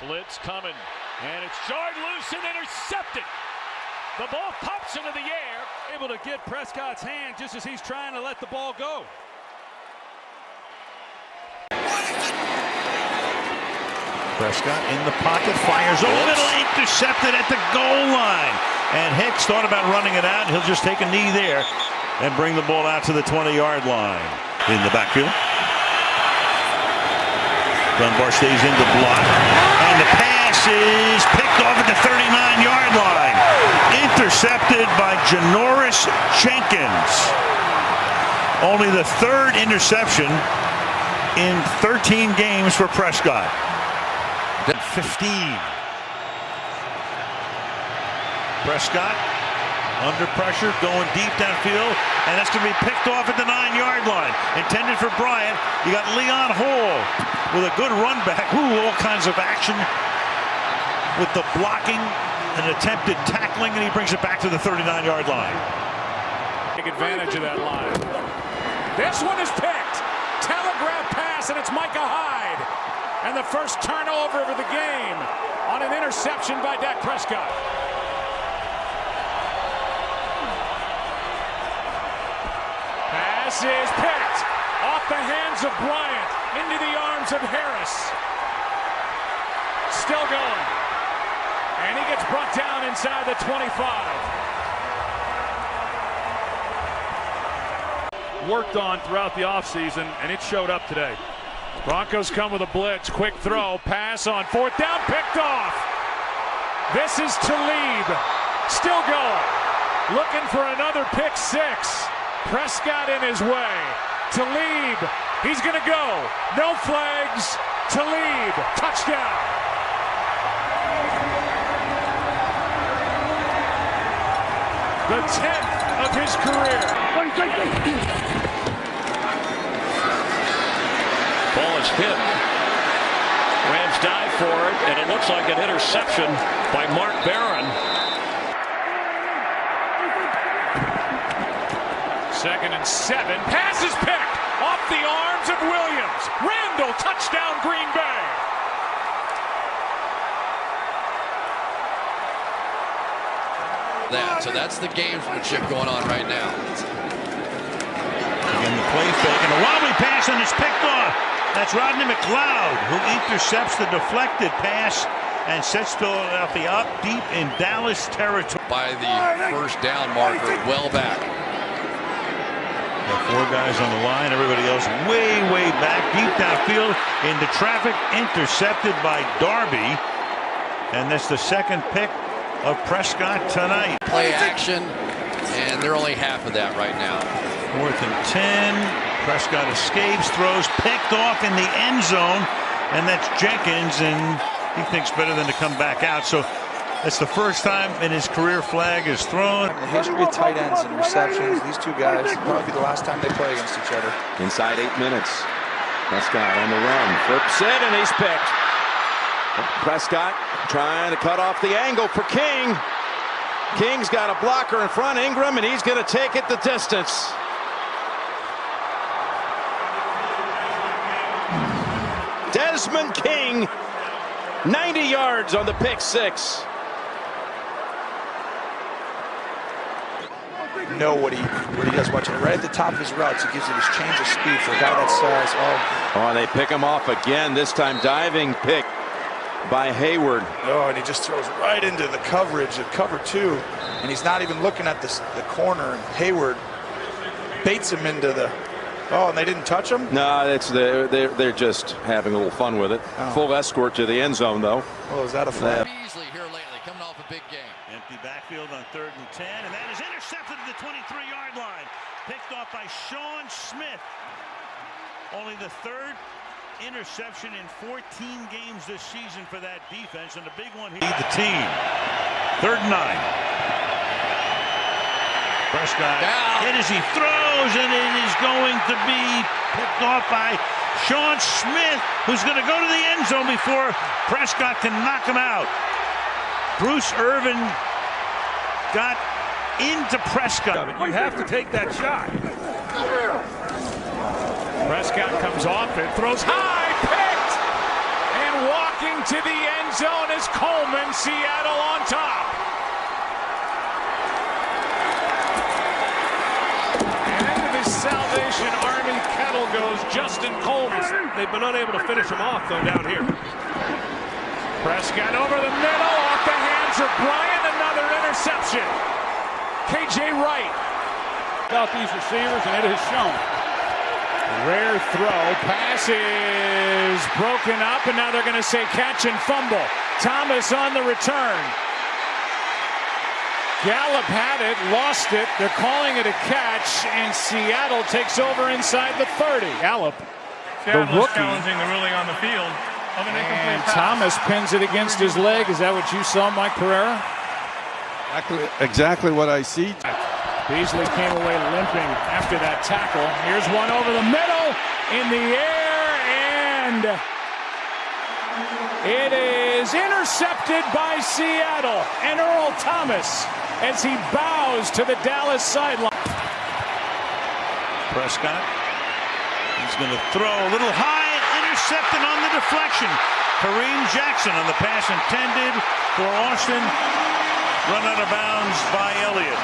Blitz coming, and it's jarred loose and intercepted. The ball pops into the air. Able to get Prescott's hand just as he's trying to let the ball go. Prescott in the pocket, fires over the middle, intercepted at the goal line. And Hicks thought about running it out. He'll just take a knee there and bring the ball out to the 20-yard line. In the backfield. Dunbar stays in to block. And the pass is picked off at the 39-yard line. Intercepted by Janoris Jenkins. Only the third interception in 13 games for Prescott. 15. Prescott under pressure, going deep downfield, and that's going to be picked off at the 9-yard line. Intended for Bryant. You got Leon Hall with a good run back. Ooh, all kinds of action with the blocking and attempted tackling, and he brings it back to the 39-yard line. Take advantage of that line. This one is picked. Telegraph pass, and it's Micah Hyde. And the first turnover of the game on an interception by Dak Prescott. Pass is picked off the hands of Bryant into the arms of Harris. Still going. And he gets brought down inside the 25. Worked on throughout the offseason, and it showed up today. Broncos come with a blitz, quick throw, pass on fourth down, picked off. This is Talib, still going, looking for another pick six. Prescott in his way. Talib, he's going to go. No flags. Talib, touchdown. The 10th of his career. Ball is hit. Rams dive for it, and it looks like an interception by Mark Barron. Second and 7. Pass is picked off the arms of Williams. Randall, touchdown, Green Bay. So that's the gamesmanship going on right now. Again, the play fake, and a wobbly pass, and it's picked off. That's Rodney McLeod, who intercepts the deflected pass and sets Philadelphia up deep in Dallas territory. By the first down marker, well back. Got 4 guys on the line, everybody else way, way back, deep downfield into traffic, intercepted by Darby. And that's the second pick of Prescott tonight. Play action, and they're only half of that right now. 4th and 10. Prescott escapes, throws, picked off in the end zone, and that's Jenkins, and he thinks better than to come back out. So that's the first time in his career flag is thrown. In the history of tight ends and receptions, these two guys will probably be the last time they play against each other. Inside 8 minutes. Prescott on the run, flips it, and he's picked. Prescott trying to cut off the angle for King. King's got a blocker in front, Ingram, and he's going to take it the distance. Desmond King, 90 yards on the pick six. Know what he does watching it right at the top of his routes. He gives it his change of speed for a guy that size. Oh, they pick him off again. This time diving pick by Hayward. Oh, and he just throws right into the coverage at cover 2, and he's not even looking at the corner. And Hayward baits him into the. Oh, and they didn't touch him? No, they're just having a little fun with it. Oh. Full escort to the end zone, though. Oh, is that a flag? Beasley here lately, coming off a big game. Empty backfield on 3rd and 10, and that is intercepted at the 23-yard line. Picked off by Sean Smith. Only the 3rd interception in 14 games this season for that defense, and a big one here. The team. 3rd and 9. Prescott hit as he throws, and it is going to be picked off by Sean Smith, who's going to go to the end zone before Prescott can knock him out. Bruce Irvin got into Prescott. You have to take that shot. Prescott comes off and throws high, picked, and walking to the end Coleman, Seattle on top. And into the Salvation Army kettle goes Justin Coleman. They've been unable to finish him off, though, down here. Prescott over the middle, off the hands of Bryant, another interception. KJ Wright. About these receivers, and it has shown. Rare throw, pass is broken up, and now they're going to say catch and fumble. Thomas on the return. Gallup had it, lost it. They're calling it a catch, and Seattle takes over inside the 30. Gallup, the rookie, challenging the ruling on the field of an incomplete and pass. Thomas pins it against his leg. Is that what you saw, Mike Pereira? Exactly what I see. Beasley came away limping after that tackle. Here's one over the middle, in the air, and it is intercepted by Seattle and Earl Thomas as he bows to the Dallas sideline. Prescott, he's going to throw a little high, intercepted on the deflection. Kareem Jackson on the pass intended for Austin, run out of bounds by Elliott.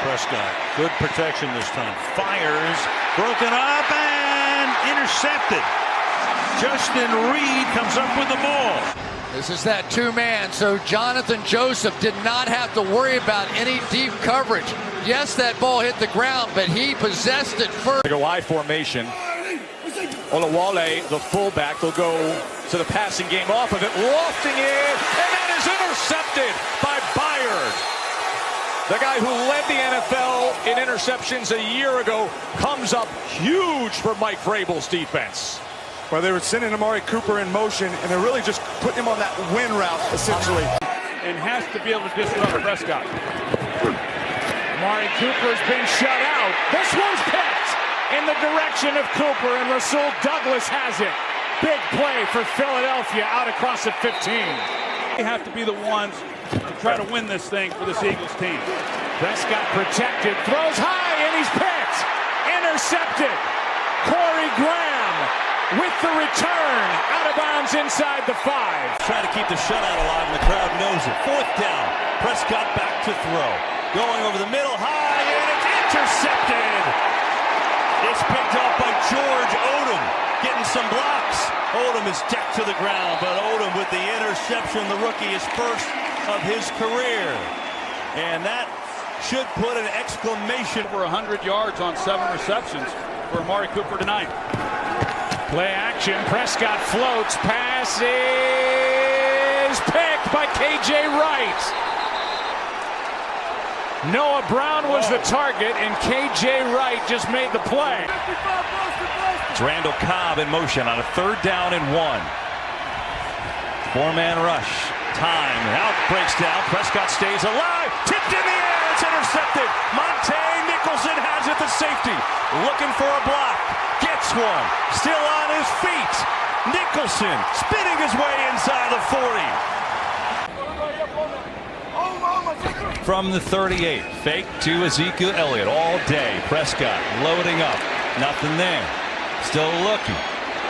Prescott, good protection this time. Fires, broken up and intercepted. Justin Reed comes up with the ball. This is that two-man, so Jonathan Joseph did not have to worry about any deep coverage. Yes, that ball hit the ground, but he possessed it first. Go I formation. Olawale, the fullback, will go to the passing game off of it, lofting it, and that is intercepted by Byard. The guy who led the NFL in interceptions a year ago comes up huge for Mike Vrabel's defense. Well, they were sending Amari Cooper in motion, and they're really just putting him on that win route, essentially. And has to be able to disrupt Prescott. Amari Cooper's been shut out. This one's picked in the direction of Cooper, and Rasul Douglas has it. Big play for Philadelphia out across the 15. They have to be the ones to try to win this thing for this Eagles team. Prescott protected, throws high, and he's picked. Intercepted. Corey Graham with the return, out of bounds inside the 5. Trying to keep the shutout alive, and the crowd knows it. 4th down. Prescott back to throw. Going over the middle, high, and it's intercepted. It's picked up by George Odom, getting some blocks. Odom is decked to the ground, but Odom with the interception, the rookie, is first of his career. And that should put an exclamation. For 100 yards on 7 receptions for Amari Cooper tonight. Play action, Prescott floats, pass is picked by KJ Wright. Noah Brown was the target, and KJ Wright just made the play. It's Randall Cobb in motion on a 3rd down and 1. 4-man rush. Time. Out breaks down. Prescott stays alive. Tipped in the air. It's intercepted. Monte Nicholson has it, the safety. Looking for a block. Gets one. Still on his feet. Nicholson spinning his way inside the 40. From the 38. Fake to Ezekiel Elliott all day. Prescott loading up. Nothing there. Still looking.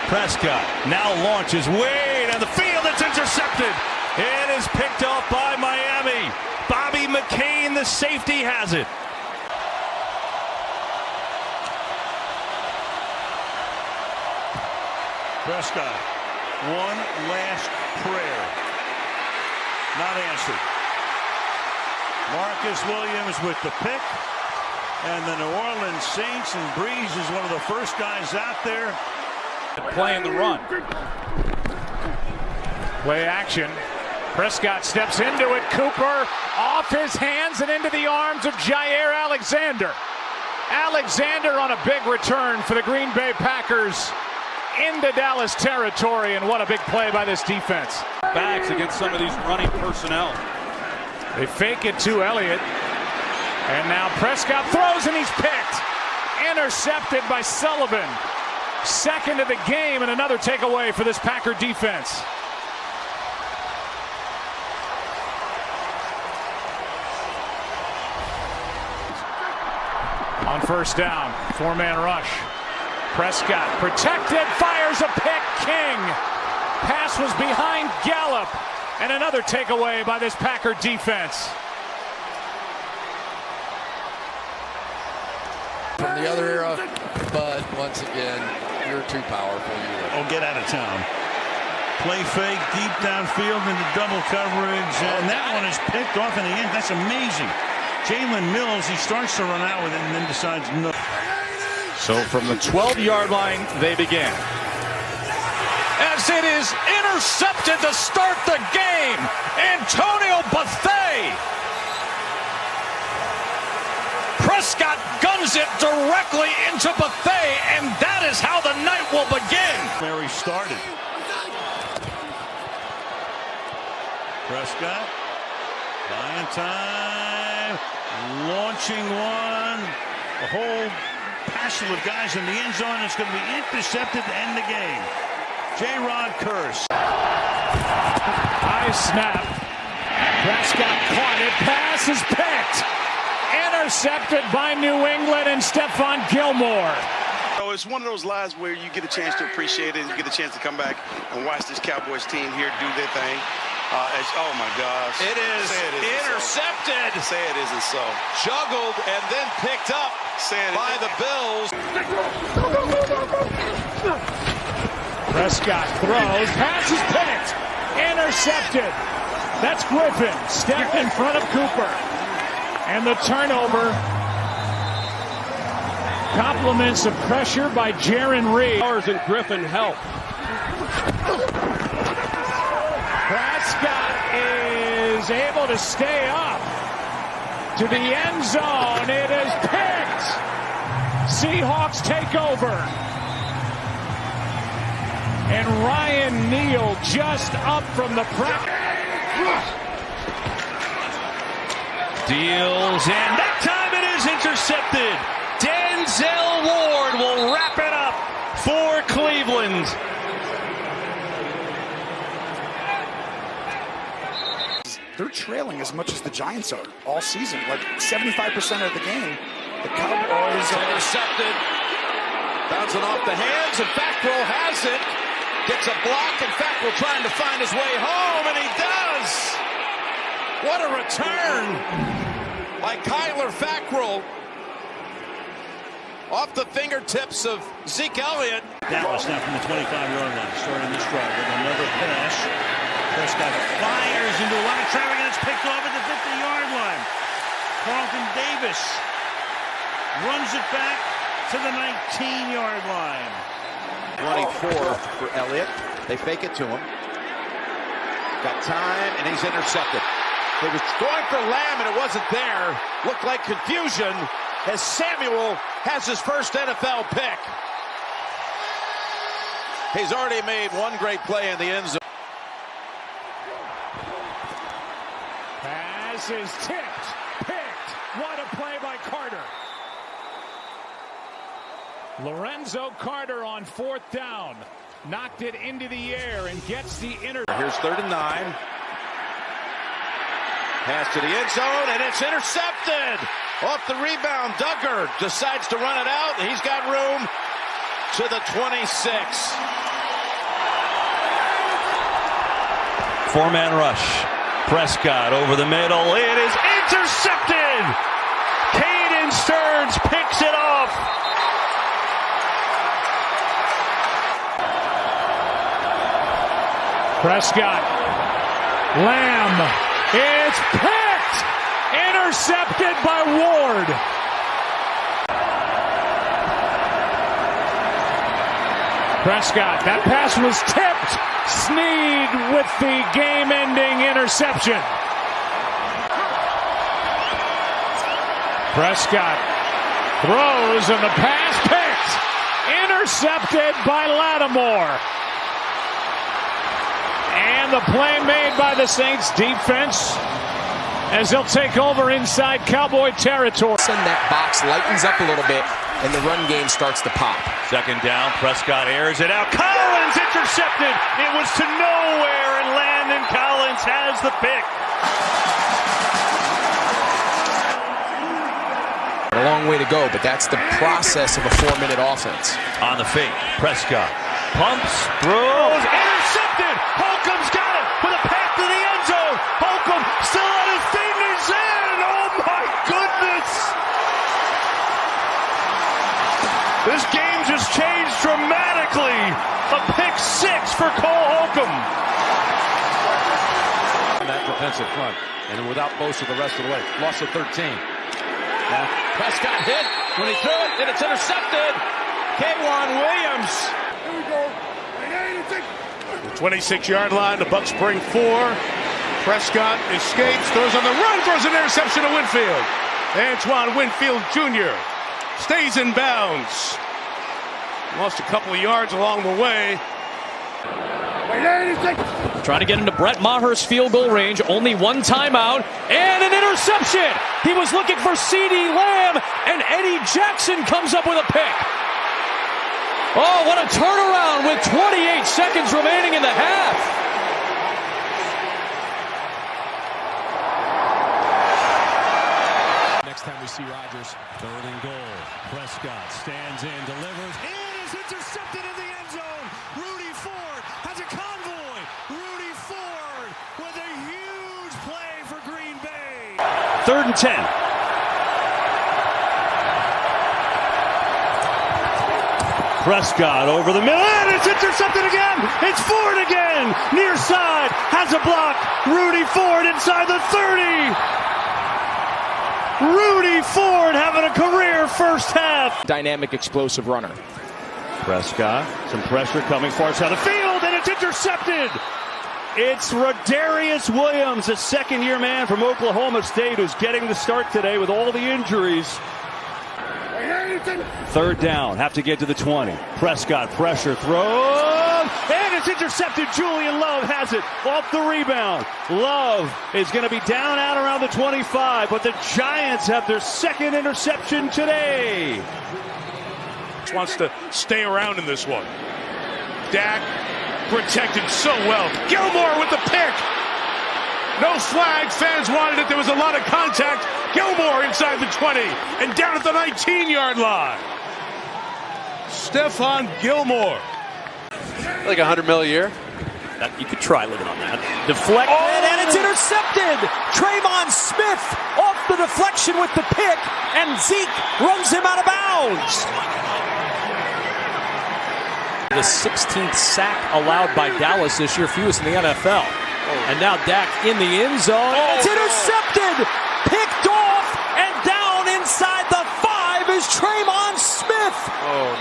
Prescott now launches way down the field. It's intercepted. It is picked off by Miami. Bobby McCain, the safety, has it. Prescott, one last prayer. Not answered. Marcus Williams with the pick. And the New Orleans Saints, and Breeze is one of the first guys out there. Playing the run. Play action. Prescott steps into it. Cooper off his hands and into the arms of Jair Alexander. Alexander on a big return for the Green Bay Packers into Dallas territory, and what a big play by this defense. Backs against some of these running personnel. They fake it to Elliott, and now Prescott throws and he's picked. Intercepted by Sullivan. 2nd of the game, and another takeaway for this Packer defense. On 1st down, 4-man rush. Prescott protected, fires a pick. King. Pass was behind Gallup. And another takeaway by this Packer defense. From the other era, but once again, you're too powerful. Oh, get out of town. Play fake, deep downfield into double coverage, and that one is picked off in the end. That's amazing. Jalen Mills, he starts to run out with it and then decides no. So from the 12-yard line, they begin. As it is intercepted to start the game, Antonio Bethea. Prescott guns it directly into Bethea, and that is how the night will begin. Where he started. Prescott, buying time, launching one. A whole passel of guys in the end zone. It's going to be intercepted to end the game. J-Rod Curse. High snap. Prescott caught it. Pass is picked. Intercepted by New England and Stephon Gilmore. So it's one of those lives where you get a chance to appreciate it and you get a chance to come back and watch this Cowboys team here do their thing. Oh my gosh. It is intercepted. So. Say it isn't so. Juggled and then picked up by the Bills. Prescott throws. Pass is picked. Intercepted. That's Griffin. Stepped in front of Cooper. And the turnover. Compliments of pressure by Jaron Reed. Powers and Griffin help. Prescott is able to stay up to the end zone. It is picked. Seahawks take over. And Ryan Neal just up from the practice. Deals, and that time it is intercepted. Denzel Ward will wrap it up for Cleveland. They're trailing as much as the Giants are all season, like 75% of the game. The Cowboys are Intercepted. Bouncing off the hands, and Fackrell has it. Gets a block, and Fackrell trying to find his way home, and he does. What a return by Kyler Fackrell. Off the fingertips of Zeke Elliott. Dallas now from the 25-yard line, starting this drive with another pass. Prescott fires into a lot of traffic, and it's picked off at the 50-yard line. Carlton Davis runs it back to the 19-yard line. 24 for Elliott. They fake it to him. Got time, and he's intercepted. He was going for Lamb, and it wasn't there. Looked like confusion as Samuel has his first NFL pick. He's already made one great play in the end zone. Pass is tipped, picked. What a play by Carter. Lorenzo Carter on 4th down. Knocked it into the air and gets the Here's 3rd and 9. Pass to the end zone, and it's intercepted. Off the rebound, Duggar decides to run it out. He's got room to the 26. Four-man rush. Prescott over the middle. It is intercepted. Caden Stearns picks it off. Prescott. Lamb. It's picked. Intercepted by Ward. Prescott. That pass was tipped. Sneed with the game-ending interception. Prescott throws, and the pass picked. Intercepted by Lattimore. And the play made by the Saints defense as they'll take over inside Cowboy territory. That box lightens up a little bit, and the run game starts to pop. 2nd down, Prescott airs it out. Collins intercepted. It was to nowhere, and Landon Collins has the pick. Got a long way to go, but that's the process of a 4-minute offense. On the fake, Prescott pumps, throws, intercepted. Holcomb's got it with a pass to the end zone. Holcomb still on his feet and he's in. Oh my goodness! This game just changed dramatically. A pick 6 for Cole Holcomb. That defensive front, and without most of the rest of the way, loss of 13. Now Prescott hit when he threw it, and it's intercepted. K'Wan Williams. Here we go. The 26-yard line, the Bucs bring 4. Prescott escapes, throws on the run, throws an interception to Winfield. Antoine Winfield Jr. stays in bounds. Lost a couple of yards along the way. Trying to get into Brett Maher's field goal range. Only one timeout and an interception. He was looking for CeeDee Lamb, and Eddie Jackson comes up with a pick. Oh, what a turnaround with 28 seconds remaining in the half. Next time we see Rodgers. 3rd and goal. Prescott stands in, delivers, and is intercepted in the end zone. Rudy Ford has a convoy. Rudy Ford with a huge play for Green Bay. 3rd and 10. Prescott over the middle, and it's intercepted again. It's Ford again. Near side, has a block. Rudy Ford inside the 30. Rudy Ford having a career first half. Dynamic, explosive runner. Prescott, some pressure coming far side of the field, and it's intercepted. It's Rodarius Williams, a second-year man from Oklahoma State, who's getting the start today with all the injuries. 3rd down, have to get to the 20. Prescott, pressure, throw, and it's intercepted. Julian Love has it off the rebound. Love is going to be down out around the 25, but the Giants have their 2nd interception today. Wants to stay around in this one. Dak protected so well. Gilmore with the pick. No flag. Fans wanted it. There was a lot of contact. Gilmore inside the 20 and down at the 19-yard line. Stephon Gilmore. Like $100 million a year. You could try living on that. Deflected, and it's intercepted. Trayvon Smith off the deflection with the pick, and Zeke runs him out of bounds. The 16th sack allowed by Dallas this year, fewest in the NFL. And now Dak in the end zone. It's intercepted, picked off, and down inside the 5 is Trayvon Smith.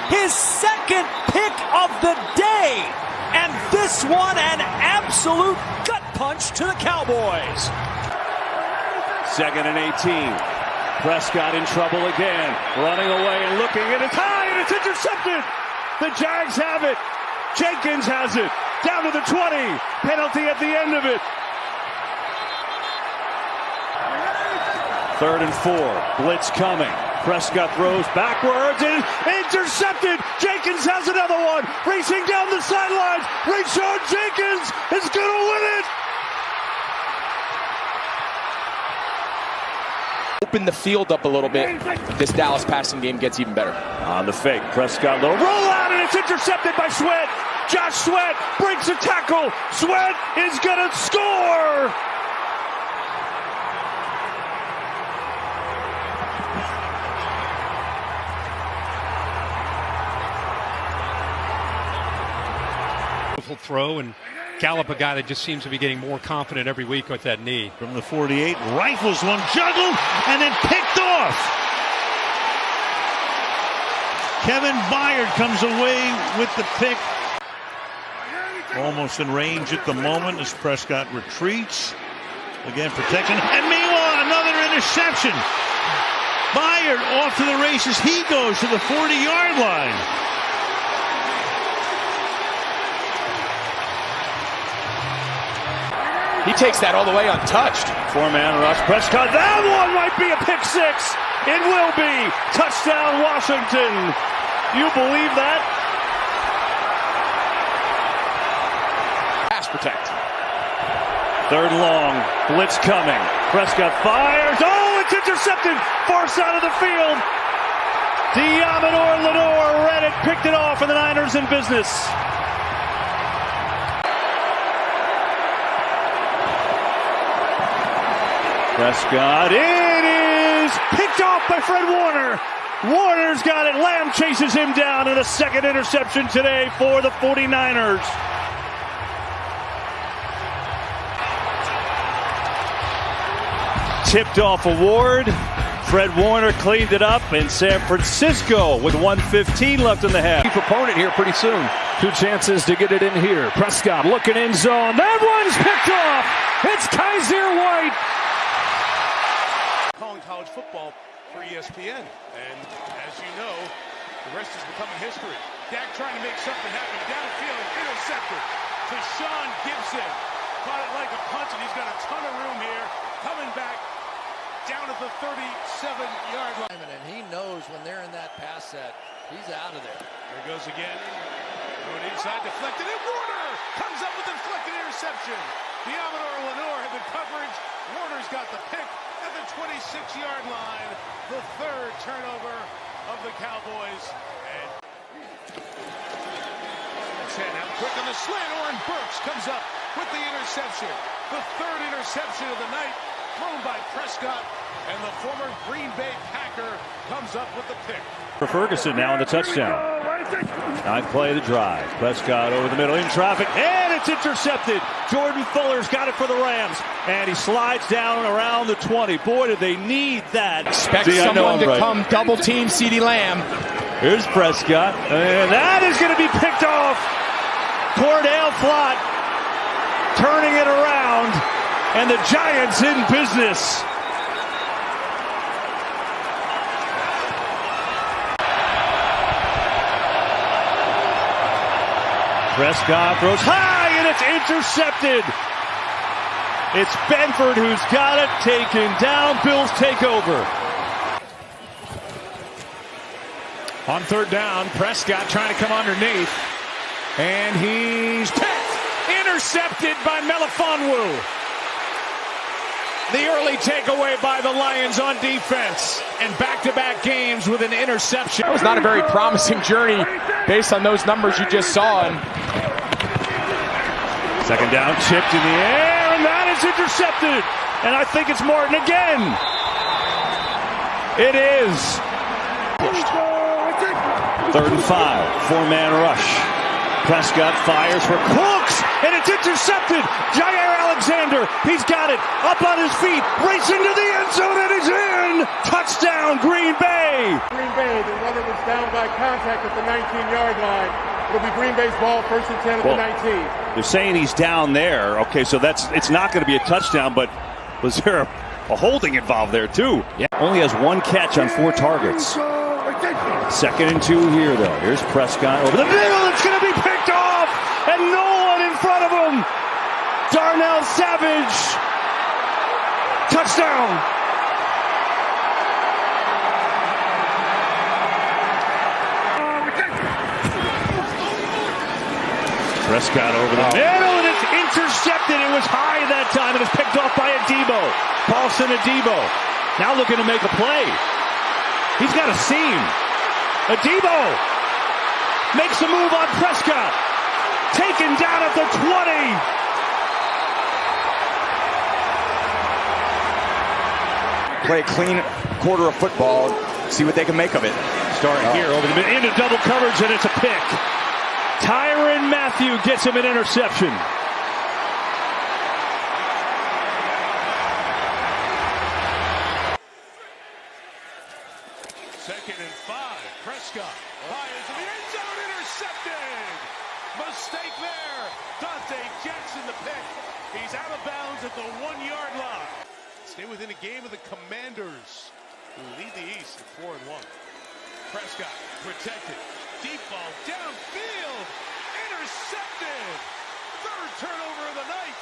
His 2nd pick of the day. And this one, an absolute gut punch to the Cowboys. 2nd and 18. Prescott in trouble again. Running away and looking, and it's high, and it's intercepted. The Jags have it. Jenkins has it. Down to the 20. Penalty at the end of it. 3rd and 4. Blitz coming. Prescott throws backwards and intercepted. Jenkins has another one. Racing down the sidelines. Rayshard Jenkins is going to win it. Open the field up a little bit. This Dallas passing game gets even better. On the fake, Prescott little roll out, and it's intercepted by Sweat. Josh Sweat breaks a tackle. Sweat is going to score. Throw and Gallup, a guy that just seems to be getting more confident every week with that knee. From the 48, rifles one, juggled, and then picked off. Kevin Byard comes away with the pick. Almost in range at the moment as Prescott retreats. Again, protection. And meanwhile, another interception. Byard off to the races. He goes to the 40-yard line. He takes that all the way untouched. 4-man rush. Prescott, that one might be a pick 6. It will be. Touchdown, Washington. You believe that? Pass protect. 3rd long. Blitz coming. Prescott fires. Oh, it's it's intercepted. Far side of the field. Diamador Lenore read it, picked it off, and the Niners in business. Prescott, it is picked off by Fred Warner. Warner's got it. Lamb chases him down, and a second interception today for the 49ers. Tipped off a Ward. Fred Warner cleaned it up in San Francisco with 1:15 left in the half. Opponent here pretty soon. 2 chances to get it in here. Prescott looking in zone. That one's picked off. It's Kaiser White. Calling college football for ESPN. And as you know, the rest is becoming history. Dak trying to make something happen downfield. Intercepted to Sean Gibson. Caught it like a punch, and he's got a ton of room here. Coming back down at the 37-yard line. And he knows when they're in that pass set, he's out of there. There goes again. Going inside, deflected, and Warner comes up with a deflected interception. Diamador Lenore had the coverage. Warner's got the pick at the 26-yard line. The third turnover of the Cowboys. And now quick on the slant. Oren Burks comes up with the interception. The third interception of the night thrown by Prescott. And the former Green Bay Packer comes up with the pick. For Ferguson now on the touchdown. 9th play of the drive. Prescott over the middle in traffic, and it's intercepted. Jordan Fuller's got it for the Rams, and he slides down around the 20. Boy, did they need that. Expect someone to come double team CeeDee Lamb. Here's Prescott, and that is going to be picked off. Cordell Flott turning it around, and the Giants in business. Prescott throws high, and it's intercepted. It's Benford who's got it taken down. Bills take over. On 3rd down, Prescott trying to come underneath. And he's picked. Intercepted by Melifonwu. The early takeaway by the Lions on defense. And back-to-back games with an interception. That was not a very promising journey based on those numbers you just saw. And 2nd down, chipped in the air, and that is intercepted. And I think it's Martin again. It is. 3rd and 5, 4-man rush. Prescott fires for Cooks, and it's intercepted. Jair Alexander, he's got it, up on his feet, racing to the end zone, and he's in. Touchdown, Green Bay. Green Bay, the runner was down by contact at the 19-yard line. It'll be Green Bay's ball, 1st and 10 at the 19. They're saying he's down there. Okay, so it's not going to be a touchdown, but was there a holding involved there too? Yeah. Only has 1 catch on 4 targets. 2nd and 2 here, though. Here's Prescott over the middle. It's going to be picked off, and no one in front of him. Darnell Savage. Touchdown. Prescott over the middle, and it's intercepted. It was high that time, and it's picked off by Adebo. Paulson Adebo now looking to make a play. He's got a seam. Adebo makes a move on Prescott. Taken down at the 20. play a clean quarter of football, see what they can make of it. Starting here over the middle, into double coverage, and it's a pick. Tyrann Mathieu gets him an interception. Second and 5. Prescott fires in the end zone, intercepted. Mistake there. Dante Jackson the pick. He's out of bounds at the 1-yard line. Stay within a game of the Commanders, who lead the East at 4-1. Prescott protected. Deep ball downfield. Intercepted. Third turnover of the night.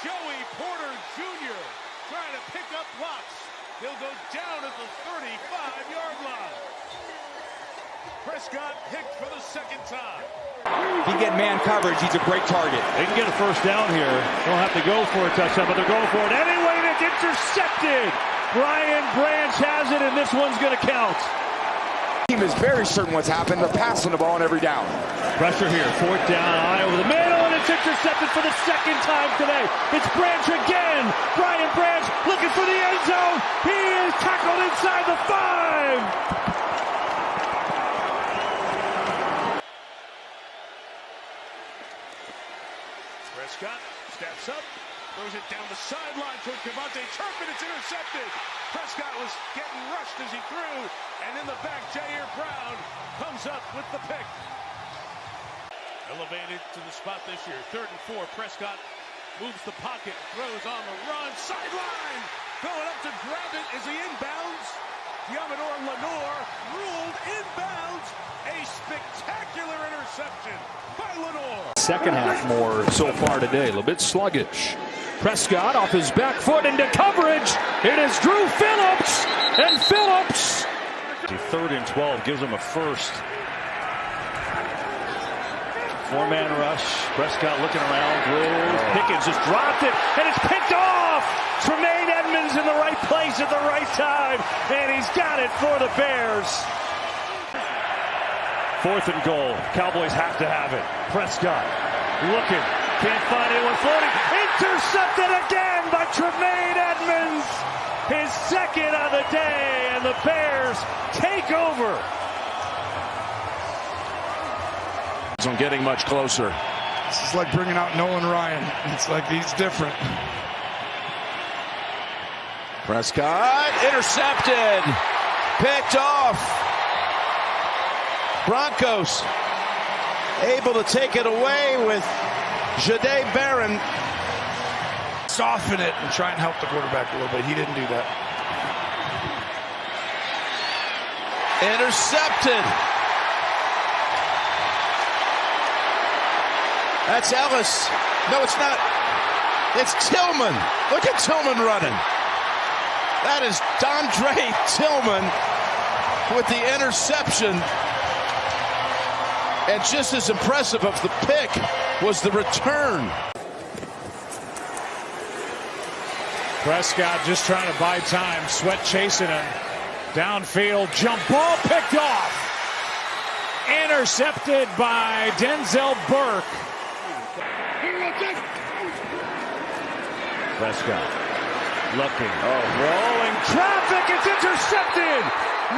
Joey Porter Jr. trying to pick up blocks. He'll go down at the 35-yard line. Prescott picked for the second time. If you get man coverage, he's a great target. They can get a first down here. Don't have to go for a touchdown, but they're going for it anyway, and it's intercepted Brian Branch has it, and this one's going to count. Team is very certain what's happened. They're passing the ball on every down. Pressure here, fourth down, eye over the middle, and it's intercepted for the second time today. It's Branch again. Brian Branch looking for the end zone. He is tackled inside the 5. Prescott steps up, throws it down the sideline to Devontae Turpin. It's intercepted. Prescott was getting rushed as he threw, and in the back, Jair Brown comes up with the pick. Elevated to the spot this year. 3rd and 4. Prescott moves the pocket, throws on the run, sideline. Going up to grab it as he inbounds. Yamador Lenore ruled inbounds. A spectacular interception by Lenore. Second half more so far today. A little bit sluggish. Prescott off his back foot into coverage. It is Drew Phillips. And Phillips. 3rd and 12 gives him a first. 4-man rush. Prescott looking around. Throws. Pickens just dropped it. And it's picked off. Tremaine Edmonds in the right place at the right time. And he's got it for the Bears. 4th and goal. Cowboys have to have it. Prescott looking. Can't find anyone floating. Intercepted again by Tremaine Edmonds. His second of the day. And the Bears take over. I'm getting much closer. This is like bringing out Nolan Ryan. It's like he's different. Prescott intercepted. Picked off. Broncos able to take it away with Jahdae Barron. Soften it and try and help the quarterback a little bit. He didn't do that. Intercepted. That's Ellis. No, it's not. It's Tillman. Look at Tillman running. That is Dondre Tillman with the interception. And just as impressive of the pick was the return. Prescott just trying to buy time. Sweat chasing him. Downfield. Jump ball picked off. Intercepted by Denzel Burke. Prescott looking. Rolling traffic. It's intercepted.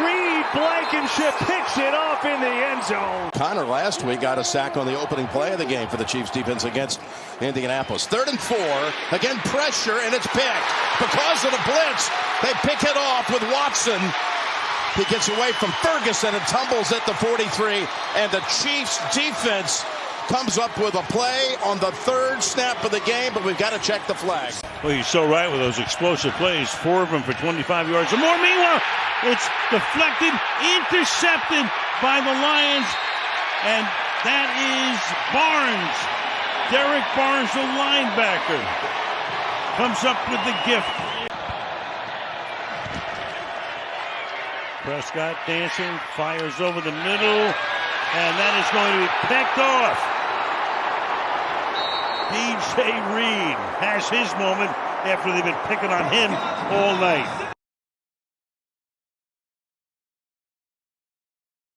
Reed Blankenship picks it off in the end zone. Connor last week got a sack on the opening play of the game for the Chiefs defense against Indianapolis. 3rd and 4. Again, pressure, and it's picked. Because of the blitz, they pick it off with Watson. He gets away from Ferguson and tumbles at the 43. And the Chiefs defense comes up with a play on the 3rd snap of the game, but we've got to check the flag. Well, he's so right with those explosive plays. 4 of them for 25 yards or more. Meanwhile, it's deflected, intercepted by the Lions, and that is Barnes. Derek Barnes, the linebacker, comes up with the gift. Prescott dancing, fires over the middle, and that is going to be picked off. DJ Reed has his moment after they've been picking on him all night.